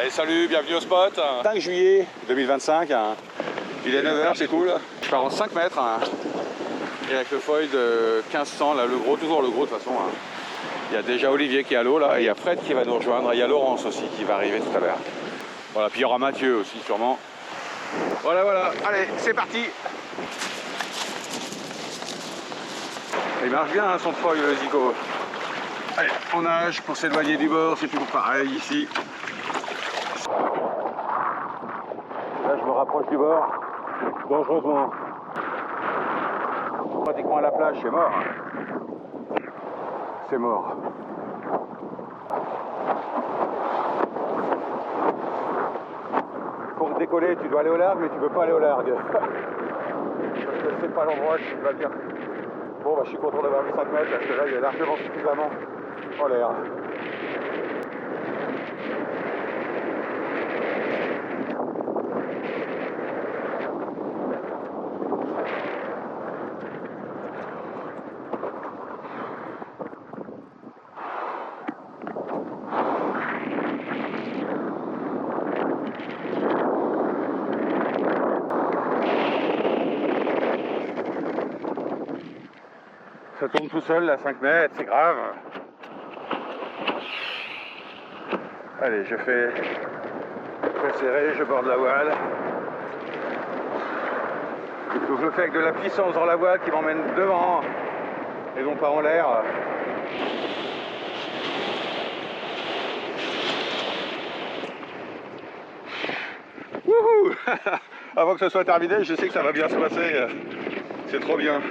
Allez, salut, bienvenue au spot. 5 juillet 2025, hein. Il est 9h, c'est cool. Je pars en 5 mètres, hein. Et avec le foil de 1500, là, le gros, toujours le gros de toute façon. Hein. Il y a déjà Olivier qui est à l'eau, là, et il y a Fred qui va nous rejoindre, et il y a Laurence aussi qui va arriver tout à l'heure. Voilà, puis il y aura Mathieu aussi, sûrement. Voilà, voilà, allez, c'est parti. Il marche bien, hein, son foil, le Zico. Allez, on nage pour s'éloigner du bord, c'est toujours pareil ici. Là, je me rapproche du bord, dangereusement. Pratiquement à la plage, c'est mort. C'est mort. Pour décoller, tu dois aller au large, mais tu peux pas aller au large. Parce que c'est pas l'endroit qui va bien. Bon, bah, je suis content d'avoir mis 5 mètres, parce que là, il est largement suffisamment en l'air. Ça tourne tout seul, là, 5 mètres, c'est grave. Allez, je fais serré, je borde la voile. Donc je le fais avec de la puissance dans la voile qui m'emmène devant et non pas en l'air. Wouhou. Avant que ce soit terminé, je sais que ça va bien se passer. C'est trop bien.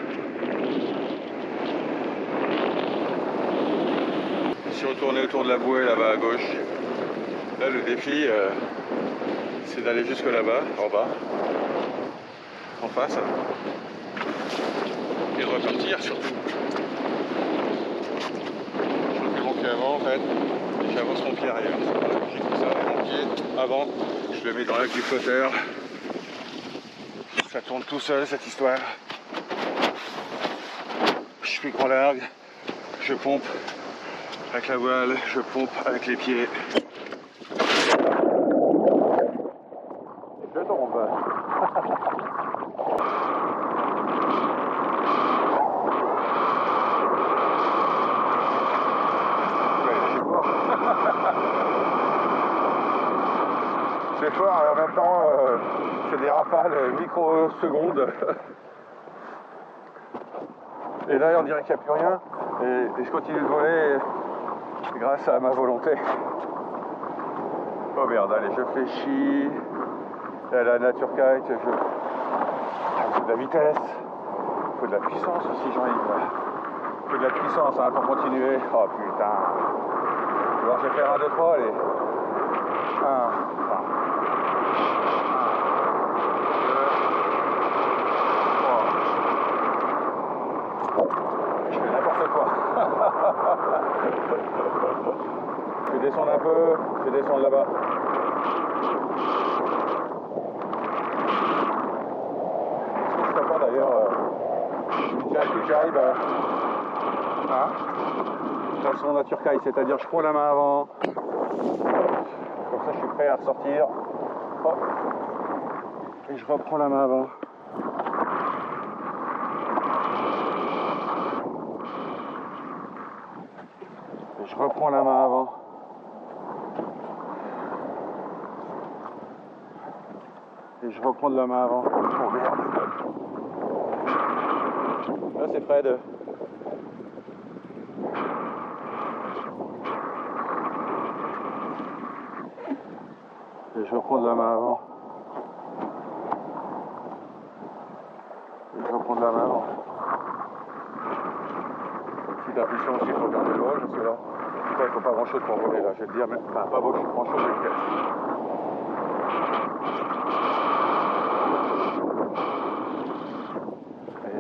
Si on tournait autour de la bouée là-bas à gauche, là le défi c'est d'aller jusque là-bas, en bas, en face, et de repartir surtout. Je fais mon pied avant en fait, et j'avance mon pied arrière. J'ai pris ça avec mon pied avant, je le mets dans l'axe du flotteur. Ça tourne tout seul cette histoire. Je fais grand largue, je pompe avec la voile, je pompe avec les pieds. Je tombe. C'est fort et en même temps c'est des rafales microsecondes. Et là on dirait qu'il n'y a plus rien et je continue de voler grâce à ma volonté. Oh merde, allez, je fléchis. Et à la nature kite, il faut de la vitesse, il faut de la puissance aussi, Jean-Yves. Il faut de la puissance hein, pour continuer. Oh putain. Alors je vais faire 1, 2, 3, allez. 1, 2. Je fais n'importe quoi. Je vais descendre un peu, je vais descendre là-bas. D'ailleurs, j'arrive à façon nature kite, c'est-à-dire je prends la main avant, comme ça je suis prêt à ressortir, hop, et je reprends la main avant. Et je reprends la main avant. Et je reprends de la main avant. Oh merde. Là c'est Fred. Et je reprends de la main avant. Et je reprends de la main avant. Une petite impulsion aussi pour garder le vol, parce que là, il ne faut pas grand chose pour voler là, je vais te dire, mais enfin pas grand chose de vitesse.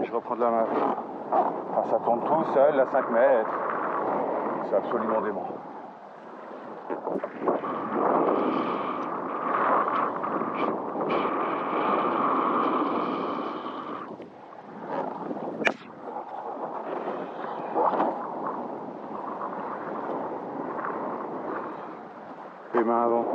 Et je reprends de la main. Enfin, ça tourne tout seul à 5 mètres. C'est absolument dément. Les mains avant.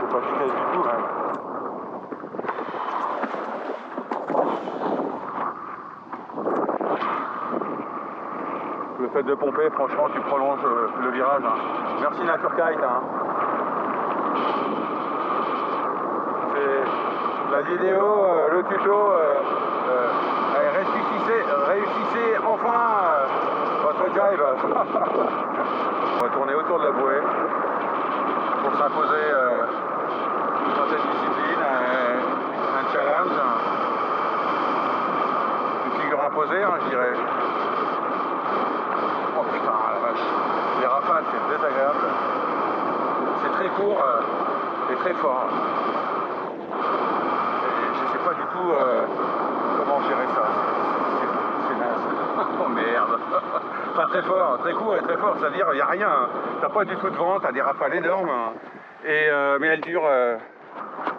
Pas de vitesse du tout même. Le fait de pomper, franchement, tu prolonges le virage. Hein. Merci Naturkite. Hein. La vidéo, le tuto, réussissez enfin votre jive. On va tourner autour de la bouée pour s'imposer dans cette discipline, un challenge, une figure imposée, hein, je dirais. Oh putain, la vache, les rafales, c'est désagréable. C'est très court et très fort. Et je sais pas du tout comment gérer ça. C'est naze. Oh merde. Enfin, très fort, très court et très fort, c'est-à-dire il n'y a rien. T'as pas du tout de vent, t'as des rafales énormes. Et, mais elles durent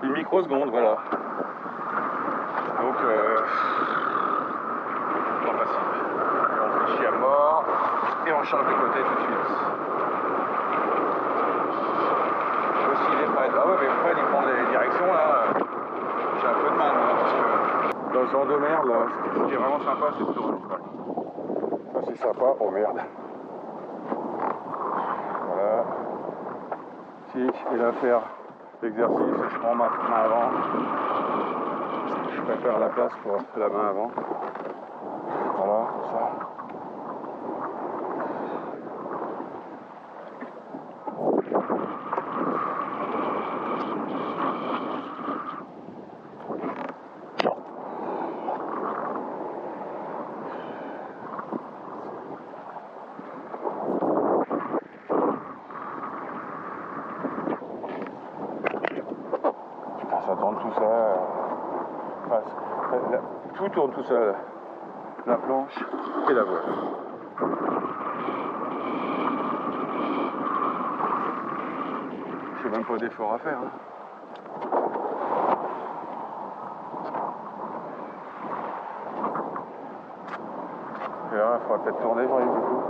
une microseconde, voilà. Donc, pas facile. On fait chier à mort et on change de côté tout de suite. Aussi les Fred. Ah ouais, mais Fred il prend des directions là. J'ai un peu de mal là, parce que dans ce genre de merde là, ce qui est vraiment sympa, c'est de tourner. Ça c'est sympa, oh merde. Voilà. Si je vais la faire l'exercice, je prends ma main avant. Je préfère la place pour la main avant. Voilà, comme ça. Ça tourne tout ça. Enfin, tout tourne tout seul. La planche et la voile. J'ai même pas d'effort à faire. Hein. Et là, il faudra peut-être tourner, j'arrive du coup.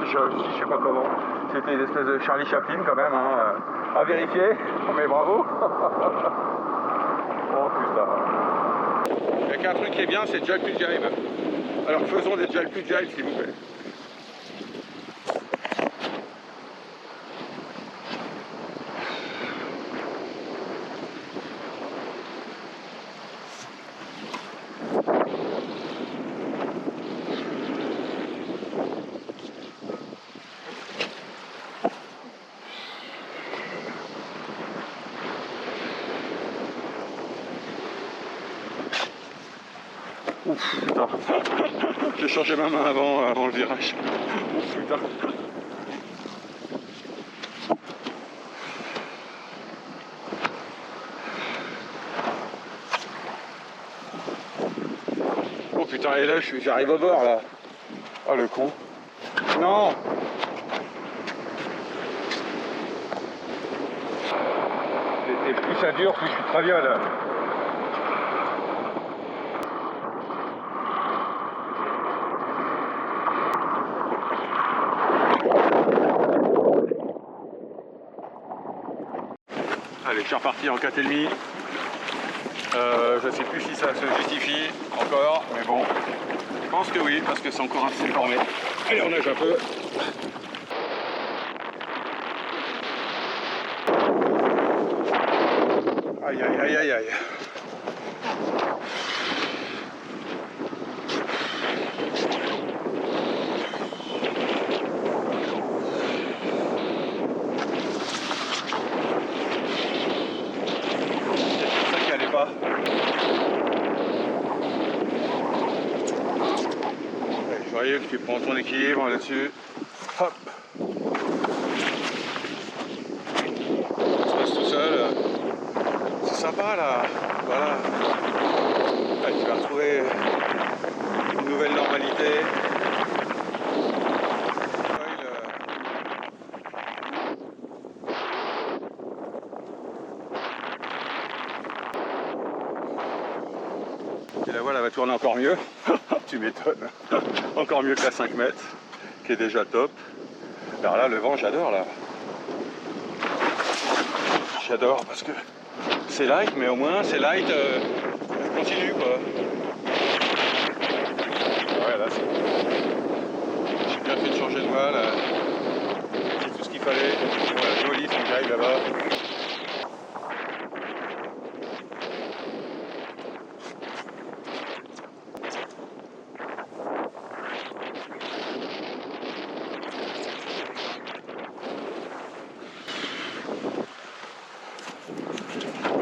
Je sais pas comment. C'était une espèce de Charlie Chaplin quand même, hein, à vérifier, mais bravo. Oh putain. Il n'y a qu'un truc qui est bien, c'est Jack plus jive. Alors faisons des Jack plus jive s'il vous plaît. Ouf, putain. J'ai changé ma main avant le virage. Ouf, putain. Oh putain, et là j'arrive au bord là. Oh le con. Non. Et plus ça dure, plus je suis très bien là. Allez, je suis reparti en 4,5. Je ne sais plus si ça se justifie encore, mais bon, je pense que oui, parce que c'est encore assez formé. Allez, on nage un peu. Aïe, aïe, aïe, aïe, aïe. Je voyais que tu prends ton équilibre là-dessus. Hop. On se passe tout seul. C'est sympa là. Voilà. Là, tu vas retrouver une nouvelle normalité. Et la voile elle va tourner encore mieux. Tu m'étonnes. Encore mieux que la 5 mètres, qui est déjà top. Alors là, le vent, j'adore là. J'adore parce que c'est light, mais au moins c'est light continu quoi. Ouais, là j'ai bien fait de changer de voile. C'est tout ce qu'il fallait. Voilà, joli son guide là-bas.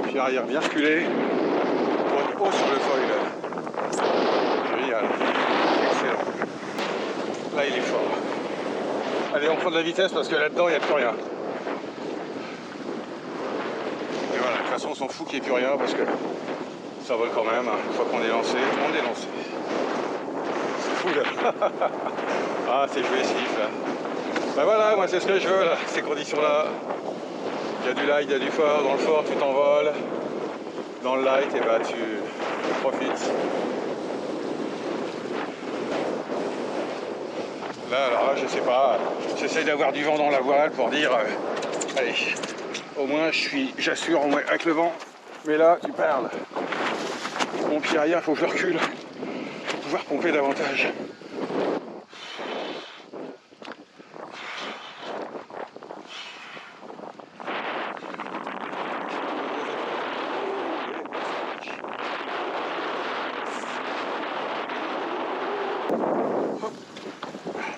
Puis arrière bien reculé pour être haut sur le foil. Génial. Excellent. Là il est fort. Allez, on prend de la vitesse parce que là-dedans il n'y a plus rien. Et voilà, de toute façon on s'en fout qu'il n'y ait plus rien parce que ça vole quand même. Une fois qu'on est lancé, on est lancé. C'est fou là. Ah, c'est jouissif là. Ben voilà, moi c'est ce que je veux là, ces conditions là. Il y a du light, il y a du fort. Dans le fort, tu t'envoles. Dans le light, et bah tu profites. Là, alors là, je sais pas. J'essaye d'avoir du vent dans la voile pour dire, allez, au moins j'assure avec le vent. Mais là, tu parles. Mon pied arrière, il faut que je recule pour pouvoir pomper davantage.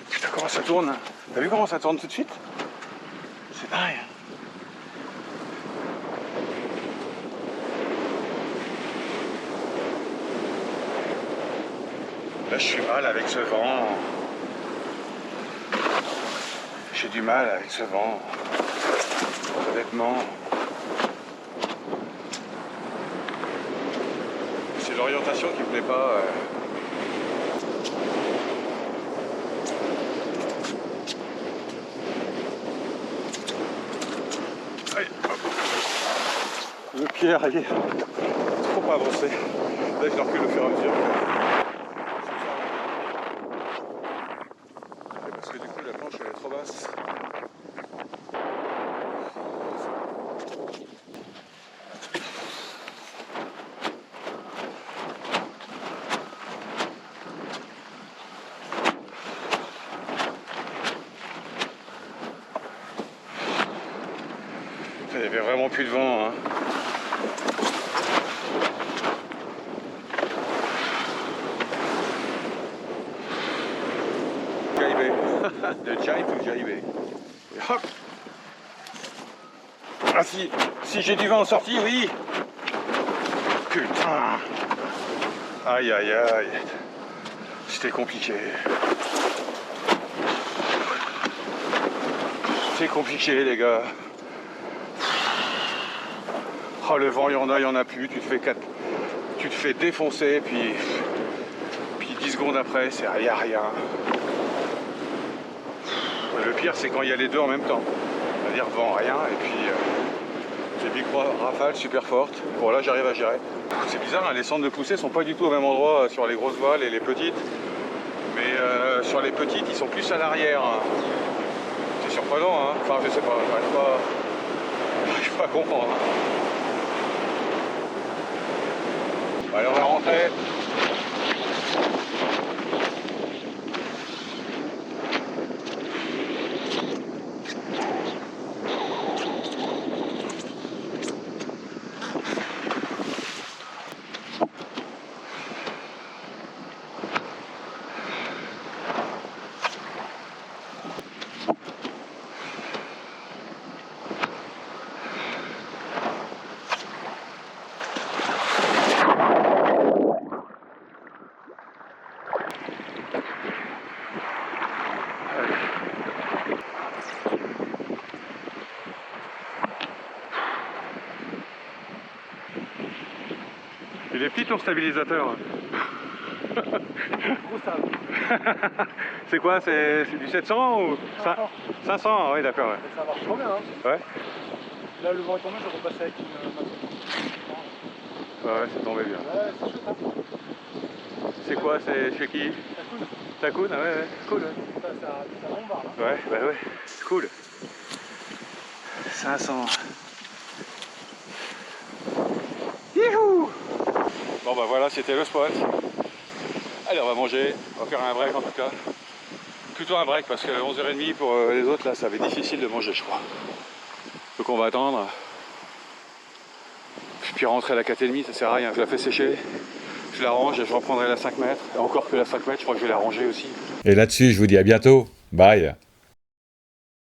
Putain, comment ça tourne? T'as vu comment ça tourne tout de suite? C'est dingue. Là, je suis mal avec ce vent. J'ai du mal avec ce vent. Honnêtement. C'est l'orientation qui me plaît pas. Le pied arrière, trop avancé. Là, je le recule au fur et à mesure. Parce que du coup, la planche elle est trop basse. Il n'y avait vraiment plus de vent. Hein. Jaibé. De jibe ou jaibé. Hop. Ah si j'ai du vent en sortie, oui. Putain. Aïe aïe aïe. C'était compliqué. C'est compliqué les gars. Oh, le vent, il y en a plus, tu te fais défoncer, puis 10 secondes après, c'est rien. Le pire, c'est quand il y a les deux en même temps. C'est-à-dire vent, rien, et puis des big rafales super fortes. Bon, là, j'arrive à gérer. C'est bizarre, hein, les centres de poussée sont pas du tout au même endroit sur les grosses voiles et les petites. Mais sur les petites, ils sont plus à l'arrière. Hein. C'est surprenant, hein. Enfin, je sais pas, j'arrive pas à comprendre. Hein. Allez, on va rentrer. des petits tours stabilisateurs. C'est quoi? C'est du 700 ou 500? Oui, d'accord. Ouais. Ça marche trop bien. Hein. Ouais. Là, le vent est tombé, je vais repasser avec une Ouais, c'est tombé bien. Ouais, c'est chouette. Hein. C'est quoi? C'est chez qui? Takoun, ah ouais, cool. Ça bombarde. Hein. Ouais, bah ouais, cool. 500. Youhou! Bon bah voilà, c'était le spot. Allez, on va manger, on va faire un break en tout cas. Plutôt un break parce que 11h30 pour les autres là, ça va être difficile de manger je crois. Donc on va attendre. Puis rentrer à la 4h30, ça sert à rien, je la fais sécher. Je la range et je reprendrai la 5 mètres. Et encore que la 5 mètres, je crois que je vais la ranger aussi. Et là-dessus, je vous dis à bientôt. Bye.